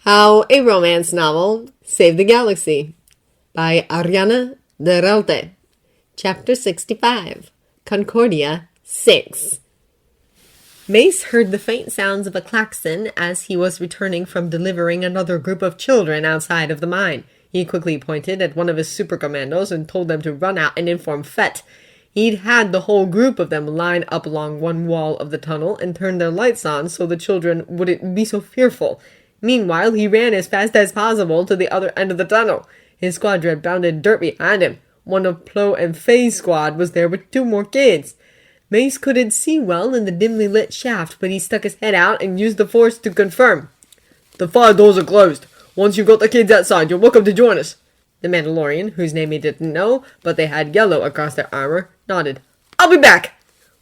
How a Romance Novel Saved the Galaxy by Ariana de Relte. Chapter 65, Concordia 6. Mace heard the faint sounds of a klaxon as he was returning from delivering another group of children outside of the mine. He quickly pointed at one of his super commandos and told them to run out and inform Fett. He'd had the whole group of them line up along one wall of the tunnel and turn their lights on so the children wouldn't be so fearful. Meanwhile, he ran as fast as possible to the other end of the tunnel. His squadron bounded dirt behind him. One of Plo and Faye's squad was there with 2 more kids. Mace couldn't see well in the dimly lit shaft, but he stuck his head out and used the force to confirm. "The fire doors are closed. Once you've got the kids outside, you're welcome to join us." The Mandalorian, whose name he didn't know, but they had yellow across their armor, nodded. "I'll be back."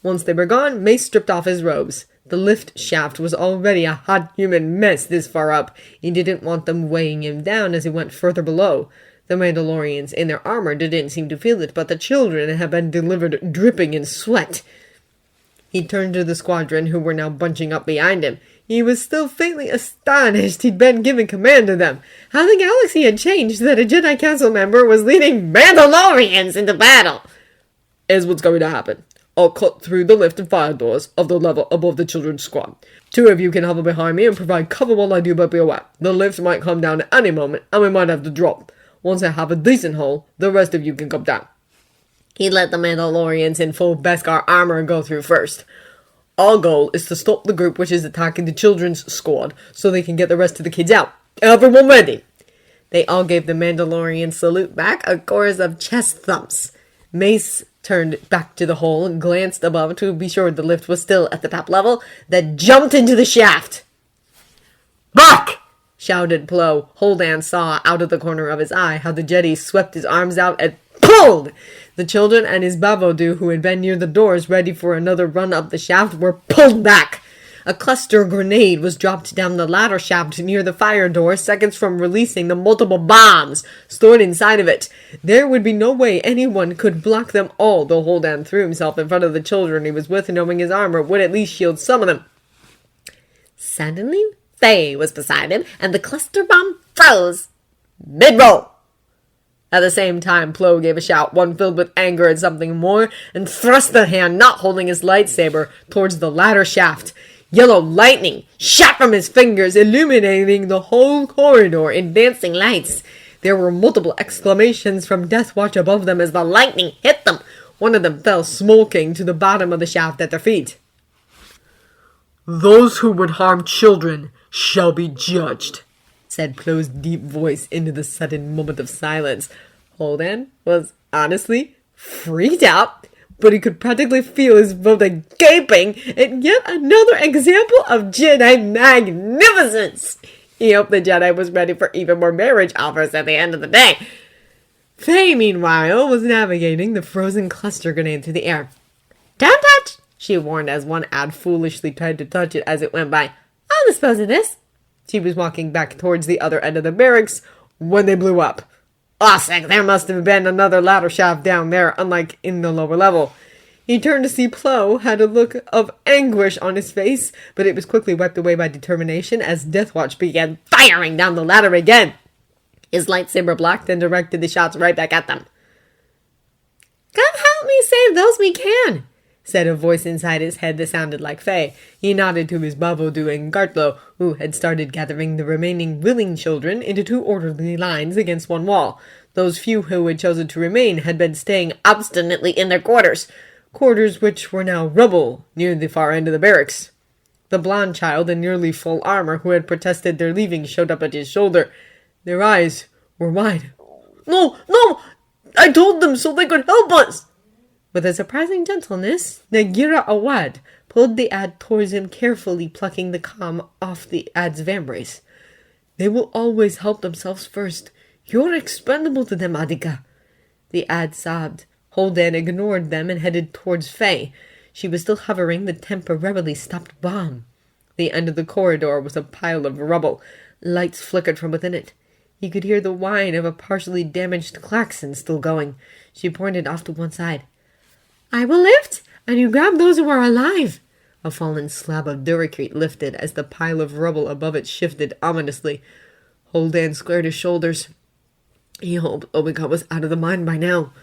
Once they were gone, Mace stripped off his robes. The lift shaft was already a hot human mess this far up. He didn't want them weighing him down as he went further below. The Mandalorians in their armor didn't seem to feel it, but the children had been delivered dripping in sweat. He turned to the squadron, who were now bunching up behind him. He was still faintly astonished he'd been given command of them. How the galaxy had changed that a Jedi Council member was leading Mandalorians into battle. "Here's what's going to happen. I'll cut through the lift and fire doors of the level above the children's squad. 2 of you can hover behind me and provide cover while I do but be aware. The lift might come down at any moment, and we might have to drop. Once I have a decent hole, the rest of you can come down." He let the Mandalorians in full Beskar armor go through first. "Our goal is to stop the group which is attacking the children's squad, so they can get the rest of the kids out. Everyone ready?" They all gave the Mandalorian salute back, a chorus of chest thumps. Mace turned back to the hole and glanced above to be sure the lift was still at the top level, then jumped into the shaft. "Back!" shouted Plo. Holdan saw out of the corner of his eye how the Jedi swept his arms out and pulled. The children and his Bavodu, who had been near the doors ready for another run up the shaft, were pulled back. A cluster grenade was dropped down the ladder shaft near the fire door, seconds from releasing the multiple bombs stored inside of it. There would be no way anyone could block them all, though Holdan threw himself in front of the children he was with, knowing his armor would at least shield some of them. Suddenly, Faye was beside him, and the cluster bomb froze. "Mid-roll!" At the same time, Plo gave a shout, one filled with anger at something more, and thrust the hand not holding his lightsaber towards the ladder shaft. Yellow lightning shot from his fingers, illuminating the whole corridor in dancing lights. There were multiple exclamations from Death Watch above them as the lightning hit them. One of them fell smoking to the bottom of the shaft at their feet. "Those who would harm children shall be judged," said Plo's deep voice into the sudden moment of silence. Holdan was honestly freaked out, but he could practically feel his throat gaping at yet another example of Jedi magnificence. He hoped the Jedi was ready for even more marriage offers at the end of the day. Faye, meanwhile, was navigating the frozen cluster grenade through the air. "Don't touch!" she warned as one ad foolishly tried to touch it as it went by. "I'll dispose of this." She was walking back towards the other end of the barracks when they blew up. Awesome, there must have been another ladder shaft down there, unlike in the lower level. He turned to see Plo had a look of anguish on his face, but it was quickly wiped away by determination as Deathwatch began firing down the ladder again. His lightsaber blocked and directed the shots right back at them. "God help me save those we can," said a voice inside his head that sounded like Faye. He nodded to his Bavodu and Gartlo, who had started gathering the remaining willing children into 2 orderly lines against one wall. Those few who had chosen to remain had been staying obstinately in their quarters which were now rubble near the far end of the barracks. The blonde child in nearly full armor who had protested their leaving showed up at his shoulder. Their eyes were wide. No! I told them so they could help us!" With a surprising gentleness, Nagira Awad pulled the ad towards him, carefully plucking the comm off the ad's vambrace. "They will always help themselves first. You're expendable to them, Adika." The ad sobbed. Holdan ignored them and headed towards Faye. She was still hovering the temporarily stopped bomb. The end of the corridor was a pile of rubble. Lights flickered from within it. He could hear the whine of a partially damaged klaxon still going. She pointed off to one side. "I will lift, and you grab those who are alive." A fallen slab of duricrete lifted as the pile of rubble above it shifted ominously. Holdan squared his shoulders. He hoped Obi-Wan was out of the mine by now.